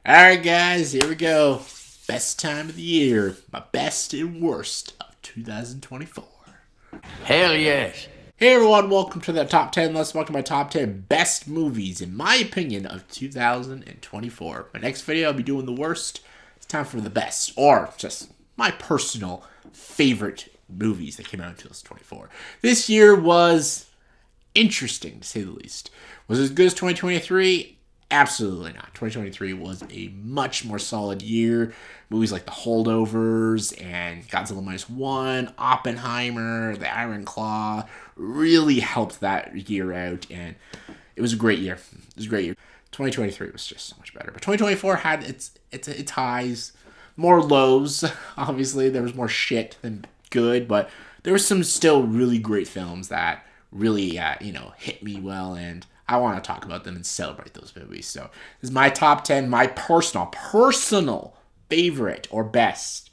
Alright, guys, here we go. Best time of the year. My best and worst of 2024. Hell yes. Hey everyone, welcome to the top 10. Let's welcome my top 10 best movies, in my opinion, of 2024. My next video, I'll be doing the worst. It's time for the best, or just my personal favorite movies that came out in 2024. This year was interesting, to say the least. Was it as good as 2023? Absolutely not. 2023 was a much more solid year. Movies like The Holdovers and Godzilla Minus One, Oppenheimer, The Iron Claw really helped that year out, and it was a great year. It was a great year. 2023 was just so much better, but 2024 had its highs, more lows. Obviously, there was more shit than good, but there were some still really great films that really, hit me well, and I want to talk about them and celebrate those movies. So this is my top 10, my personal favorite or best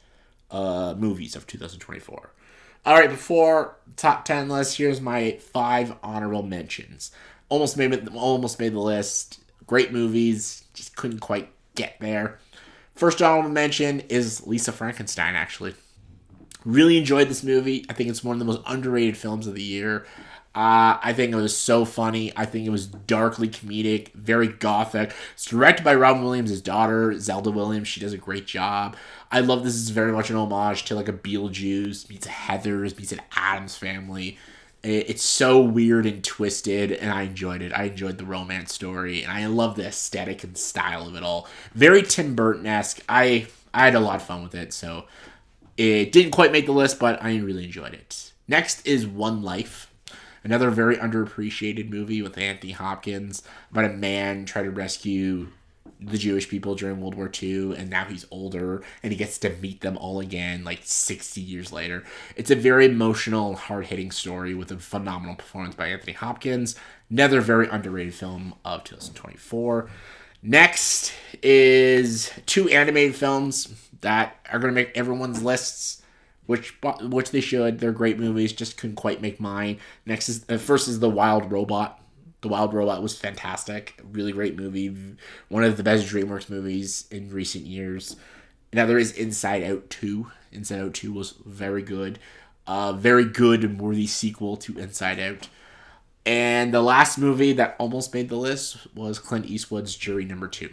movies of 2024. All right, before top 10 list, here's my 5 honorable mentions. Almost made the list. Great movies, just couldn't quite get there. First honorable mention is Lisa Frankenstein, actually. Really enjoyed this movie. I think it's one of the most underrated films of the year. I think it was so funny. I think it was darkly comedic, very gothic. It's directed by Robin Williams' daughter, Zelda Williams. She does a great job. I love this is very much an homage to like a Beetlejuice meets a Heathers meets an Addams Family. It's so weird and twisted, and I enjoyed it. I enjoyed the romance story, and I love the aesthetic and style of it all. Very Tim Burton-esque. I had a lot of fun with it, so it didn't quite make the list, but I really enjoyed it. Next is One Life. Another very underappreciated movie with Anthony Hopkins about a man trying to rescue the Jewish people during World War II, and now he's older, and he gets to meet them all again, like 60 years later. It's a very emotional, hard-hitting story with a phenomenal performance by Anthony Hopkins. Another very underrated film of 2024. Next is 2 animated films that are going to make everyone's lists, which they should. They're great movies, just couldn't quite make mine. First is The Wild Robot. The Wild Robot was fantastic, really great movie, one of the best DreamWorks movies in recent years. Another is Inside Out 2. Inside Out 2 was very good, very good and worthy sequel to Inside Out. And the last movie that almost made the list was Clint Eastwood's Jury Number 2.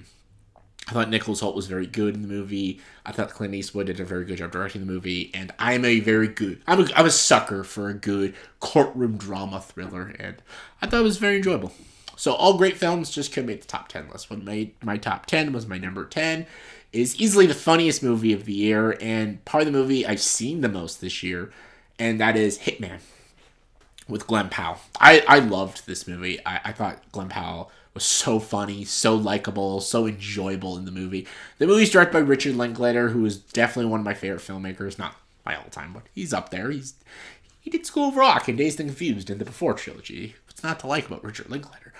I thought Nicholas Hoult was very good in the movie. I thought Clint Eastwood did a very good job directing the movie, and I'm a sucker for a good courtroom drama thriller, and I thought it was very enjoyable. So all great films, just couldn't make the top 10 list. What made my top 10 was my number 10. Is easily the funniest movie of the year, and probably the movie I've seen the most this year, and that is Hitman with Glenn Powell. I loved this movie. I thought Glenn Powell was so funny, so likable, so enjoyable in the movie. The movie's directed by Richard Linklater, who is definitely one of my favorite filmmakers. Not my all time, but he's up there. He did School of Rock and Dazed and Confused in the Before trilogy. What's not to like about Richard Linklater?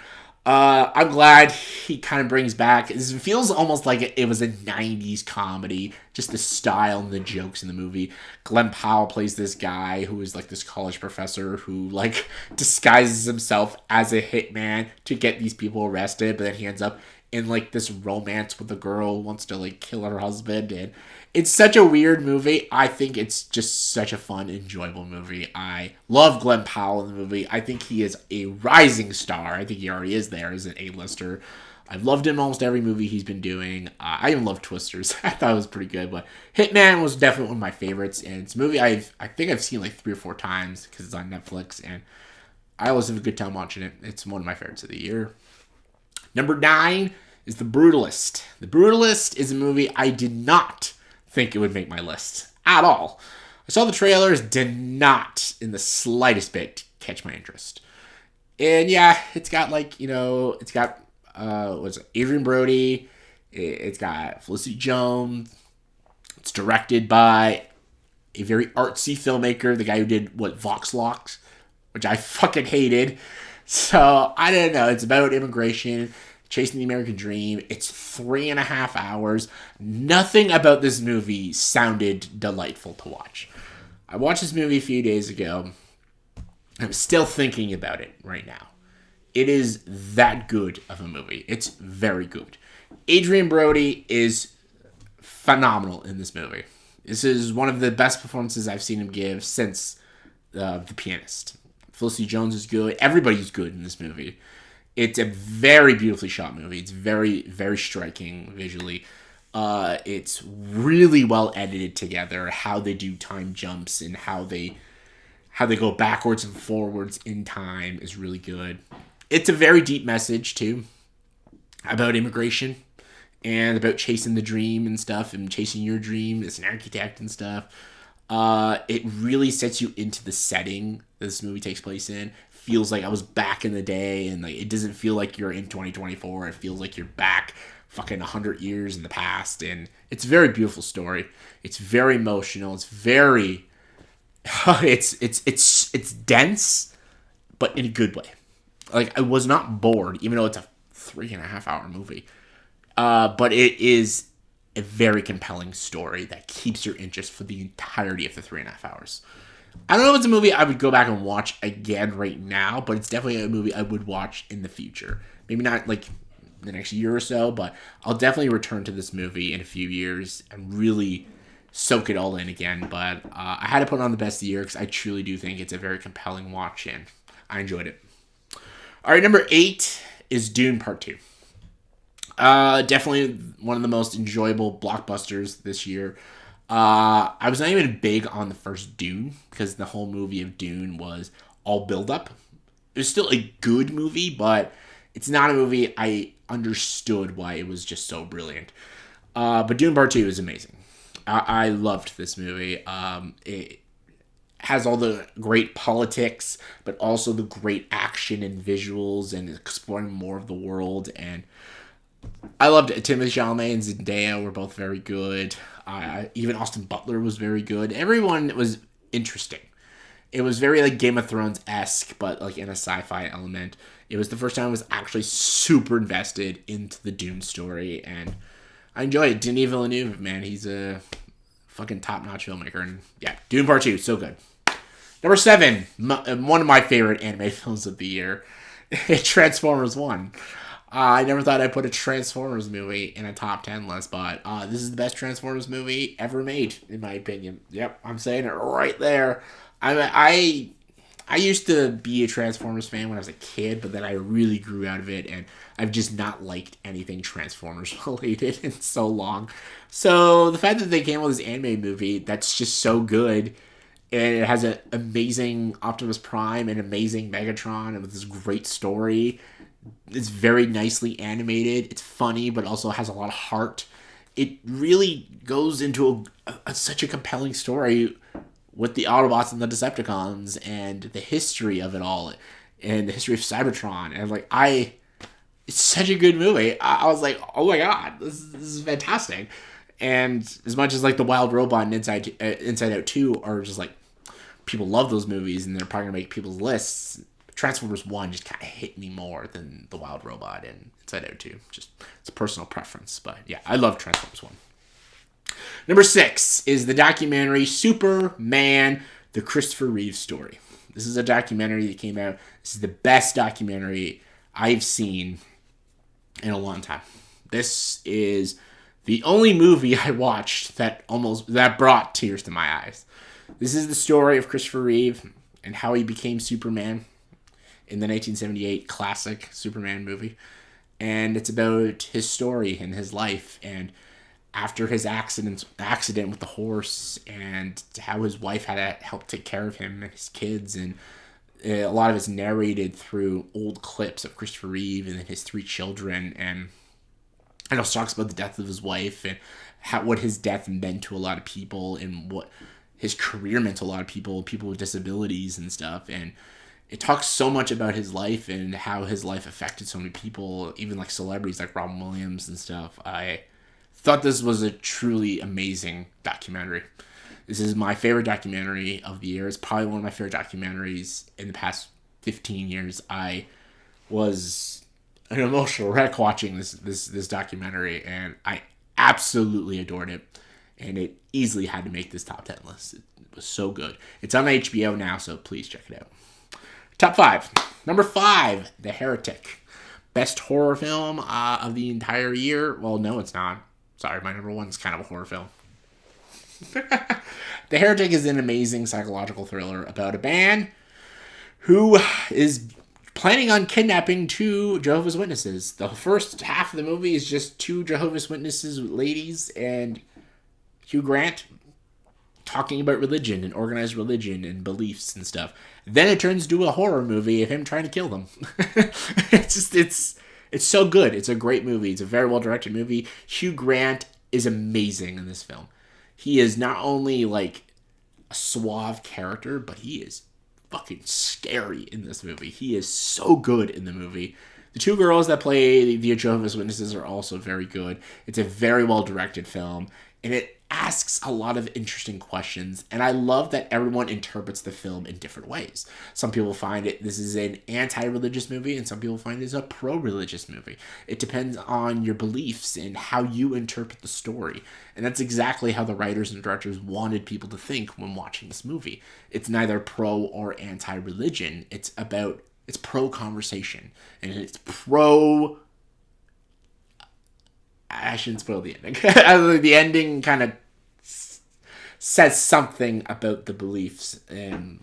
I'm glad he kind of brings back. It feels almost like it was a 90s comedy, just the style and the jokes in the movie. Glenn Powell plays this guy who is like this college professor who like disguises himself as a hitman to get these people arrested, but then he ends up in like this romance with a girl who wants to like kill her husband, and it's such a weird movie. I think it's just such a fun, enjoyable movie. I love Glenn Powell in the movie. I think he is a rising star. I think he already is there as an A-lister. I've loved him in almost every movie he's been doing. I even love Twisters. I thought it was pretty good, but Hitman was definitely one of my favorites, and it's a movie I think I've seen like 3 or 4 times because it's on Netflix, and I always have a good time watching it. It's one of my favorites of the year. Number 9 is The Brutalist. The Brutalist is a movie I did not think it would make my list at all. I saw the trailers, did not in the slightest bit catch my interest. And yeah, it's got like, it's got Adrian Brody, it's got Felicity Jones. It's directed by a very artsy filmmaker, the guy who did Vox Locks, which I fucking hated. So I don't know. It's about immigration, chasing the American dream. It's 3.5 hours. Nothing about this movie sounded delightful to watch. I watched this movie a few days ago. I'm still thinking about it right now. It is that good of a movie. It's very good. Adrian Brody is phenomenal in this movie. This is one of the best performances I've seen him give since The Pianist. Felicity Jones is good. Everybody's good in this movie. It's a very beautifully shot movie. It's very, very striking visually. It's really well edited together. How they do time jumps and how they go backwards and forwards in time is really good. It's a very deep message too about immigration and about chasing the dream and stuff and chasing your dream as an architect and stuff. It really sets you into the setting that this movie takes place in. Feels like I was back in the day, and like it doesn't feel like you're in 2024. It feels like you're back fucking 100 years in the past, and it's a very beautiful story. It's very emotional. It's very it's dense, but in a good way. Like I was not bored, even though it's a 3.5 hour movie. But it is a very compelling story that keeps your interest for the entirety of the 3.5 hours. I don't know if it's a movie I would go back and watch again right now, but it's definitely a movie I would watch in the future. Maybe not like the next year or so, but I'll definitely return to this movie in a few years and really soak it all in again. But I had to put it on the best of the year because I truly do think it's a very compelling watch and I enjoyed it. All right, number 8 is Dune Part 2. Definitely one of the most enjoyable blockbusters this year. I was not even big on the first Dune because the whole movie of Dune was all build up. It was still a good movie, but it's not a movie I understood why it was just so brilliant. But Dune Part 2 is amazing. I loved this movie. It has all the great politics, but also the great action and visuals and exploring more of the world. And I loved it. Timothée Chalamet and Zendaya were both very good. Even Austin Butler was very good. Everyone was interesting. It was very like Game of Thrones-esque, but like in a sci-fi element. It was the first time I was actually super invested into the Dune story, and I enjoy it. Denis Villeneuve, man, he's a fucking top-notch filmmaker. And yeah, Dune Part 2, so good. Number 7, one of my favorite anime films of the year, Transformers 1. I never thought I'd put a Transformers movie in a top 10 list, but this is the best Transformers movie ever made, in my opinion. Yep, I'm saying it right there. I used to be a Transformers fan when I was a kid, but then I really grew out of it, and I've just not liked anything Transformers related in so long. So the fact that they came with this anime movie that's just so good, and it has an amazing Optimus Prime and amazing Megatron, and with this great story. It's very nicely animated. It's funny, but also has a lot of heart. It really goes into such a compelling story with the Autobots and the Decepticons and the history of it all and the history of Cybertron. And like, it's such a good movie. I was like, oh my god, this is fantastic. And as much as like the Wild Robot and Inside Out 2 are just like, people love those movies and they're probably gonna make people's lists. Transformers 1 just kind of hit me more than The Wild Robot and Inside Out 2. Just, it's a personal preference. But yeah, I love Transformers 1. Number 6 is the documentary Superman, the Christopher Reeve story. This is a documentary that came out. This is the best documentary I've seen in a long time. This is the only movie I watched that brought tears to my eyes. This is the story of Christopher Reeve and how he became Superman in the 1978 classic Superman movie. And it's about his story and his life and after his accident with the horse and how his wife had to help take care of him and his kids. And a lot of it's narrated through old clips of Christopher Reeve and his 3 children. And it also talks about the death of his wife and what his death meant to a lot of people and what his career meant to a lot of people with disabilities and stuff. And it talks so much about his life and how his life affected so many people, even like celebrities like Robin Williams and stuff. I thought this was a truly amazing documentary. This is my favorite documentary of the year. It's probably one of my favorite documentaries in the past 15 years. I was an emotional wreck watching this documentary, and I absolutely adored it. And it easily had to make this top 10 list. It was so good. It's on HBO now, so please check it out. Top 5. Number 5, The Heretic. Best horror film of the entire year. Well, no, it's not. Sorry, my number one is kind of a horror film. The Heretic is an amazing psychological thriller about a man who is planning on kidnapping two Jehovah's Witnesses. The first half of the movie is just two Jehovah's Witnesses ladies and Hugh Grant talking about religion and organized religion and beliefs and stuff. Then it turns into a horror movie of him trying to kill them. It's so good. It's a great movie. It's a very well directed movie. Hugh Grant is amazing in this film. He is not only like a suave character, but he is fucking scary in this movie. He is so good in the movie. The two girls that play the Jehovah's Witnesses are also very good. It's a very well directed film, and it asks a lot of interesting questions, and I love that everyone interprets the film in different ways. Some people find this is an anti-religious movie, and some people find it is a pro-religious movie. It depends on your beliefs and how you interpret the story, and that's exactly how the writers and directors wanted people to think when watching this movie. It's neither pro or anti-religion. It's pro-conversation, and it's pro... I shouldn't spoil the ending. The ending kind of says something about the beliefs, and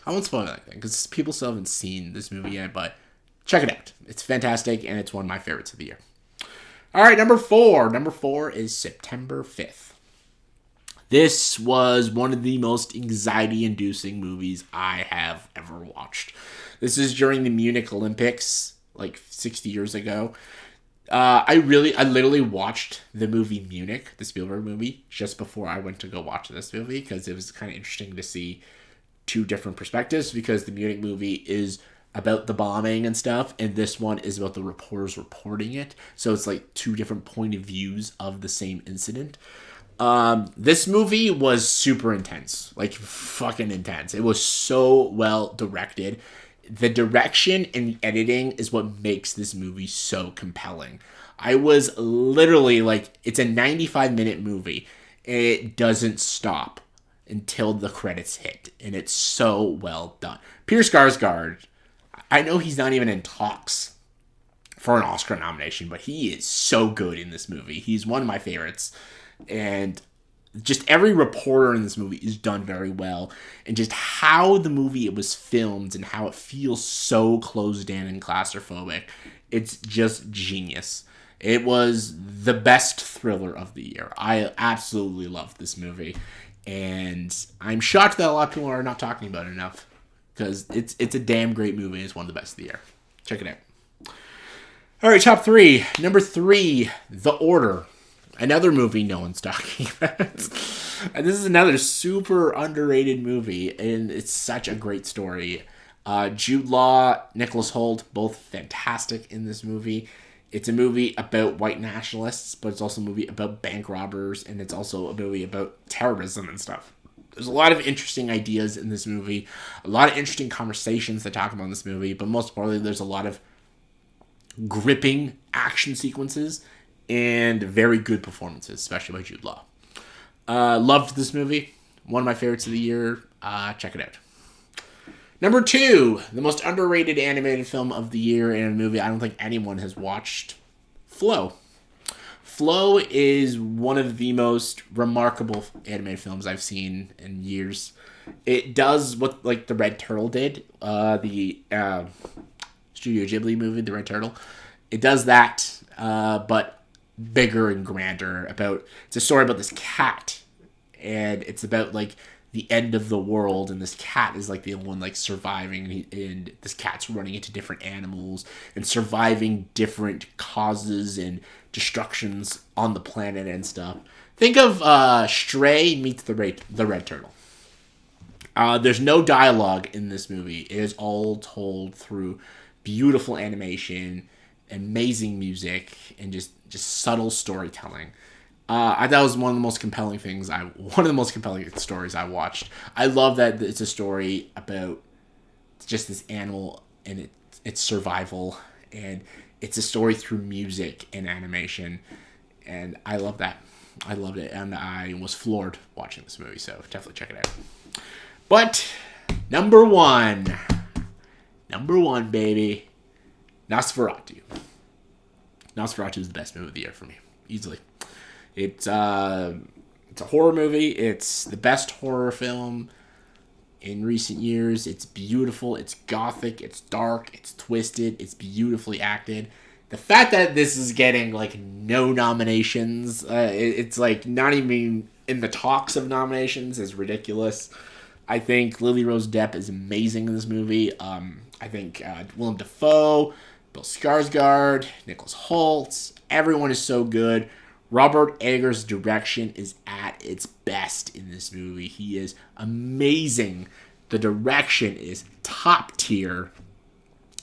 I won't spoil anything because people still haven't seen this movie yet, but check it out. It's fantastic, and it's one of my favorites of the year. All right, number 4. Number 4 is September 5th. This was one of the most anxiety-inducing movies I have ever watched. This is during the Munich Olympics, like 60 years ago. I literally watched the movie Munich, the Spielberg movie, just before I went to go watch this movie, because it was kind of interesting to see two different perspectives, because the Munich movie is about the bombing and stuff, and this one is about the reporters reporting it. So it's like two different point of views of the same incident. This movie was super intense, like fucking intense. It was so well directed. The direction and editing is what makes this movie so compelling. I was literally like, it's a 95-minute movie. It doesn't stop until the credits hit, and it's so well done. Peter Skarsgård, I know he's not even in talks for an Oscar nomination, but he is so good in this movie. He's one of my favorites, and just every reporter in this movie is done very well, and just how the movie was filmed and how it feels so closed in and claustrophobic, it's just genius. It was the best thriller of the year. I absolutely loved this movie, and I'm shocked that a lot of people are not talking about it enough, because it's a damn great movie. It's one of the best of the year. Check it out. All right, top 3. Number 3, The Order. Another movie no one's talking about. And this is another super underrated movie, and it's such a great story. Jude Law, Nicholas Hoult, both fantastic in this movie. It's a movie about white nationalists, but it's also a movie about bank robbers, and it's also a movie about terrorism and stuff. There's a lot of interesting ideas in this movie, a lot of interesting conversations that talk about this movie, but most importantly, there's a lot of gripping action sequences and very good performances, especially by Jude Law. Loved this movie. One of my favorites of the year. Check it out. Number 2, the most underrated animated film of the year, and a movie I don't think anyone has watched, Flow. Flow is one of the most remarkable animated films I've seen in years. It does what like the Red Turtle did, the Studio Ghibli movie, The Red Turtle. It does that, but bigger and grander. It's a story about this cat, and it's about like the end of the world, and this cat is like the only one like surviving, and this cat's running into different animals and surviving different causes and destructions on the planet and stuff. Think of Stray meets the Red Turtle. There's no dialogue in this movie. It is all told through beautiful animation, amazing music, and just subtle storytelling. I thought it was one of the most compelling stories I watched. I love that it's a story about just this animal and its survival, and it's a story through music and animation, and I love that. I loved it, and I was floored watching this movie, so definitely check it out. But number one, baby, Nosferatu. Nosferatu is the best movie of the year for me, easily. It's a horror movie. It's the best horror film in recent years. It's beautiful. It's gothic. It's dark. It's twisted. It's beautifully acted. The fact that this is getting like no nominations, it's like not even in the talks of nominations, is ridiculous. I think Lily Rose Depp is amazing in this movie. I think Willem Dafoe, Bill Skarsgård, Nicholas Hoult, everyone is so good. Robert Eggers' direction is at its best in this movie. He is amazing. The direction is top tier.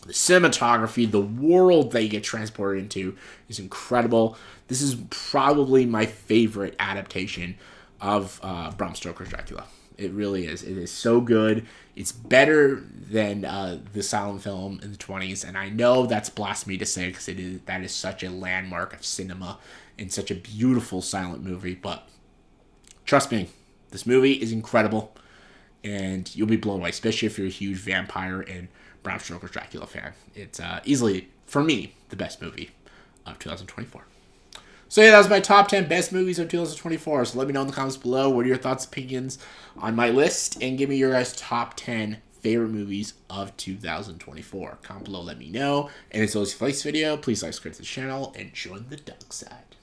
The cinematography, the world they get transported into is incredible. This is probably my favorite adaptation of Bram Stoker's Dracula. It really is. It is so good. It's better than the silent film in the 20s, and I know that's blasphemy to say because that is such a landmark of cinema and such a beautiful silent movie. But trust me, this movie is incredible, and you'll be blown away, especially if you're a huge vampire and Bram Stoker's Dracula fan. It's easily, for me, the best movie of 2024. So yeah, that was my top 10 best movies of 2024. So let me know in the comments below what are your thoughts, opinions on my list, and give me your guys' top 10 favorite movies of 2024. Comment below, let me know. And as always, if you like this video, please like, subscribe to the channel, and join the dark side.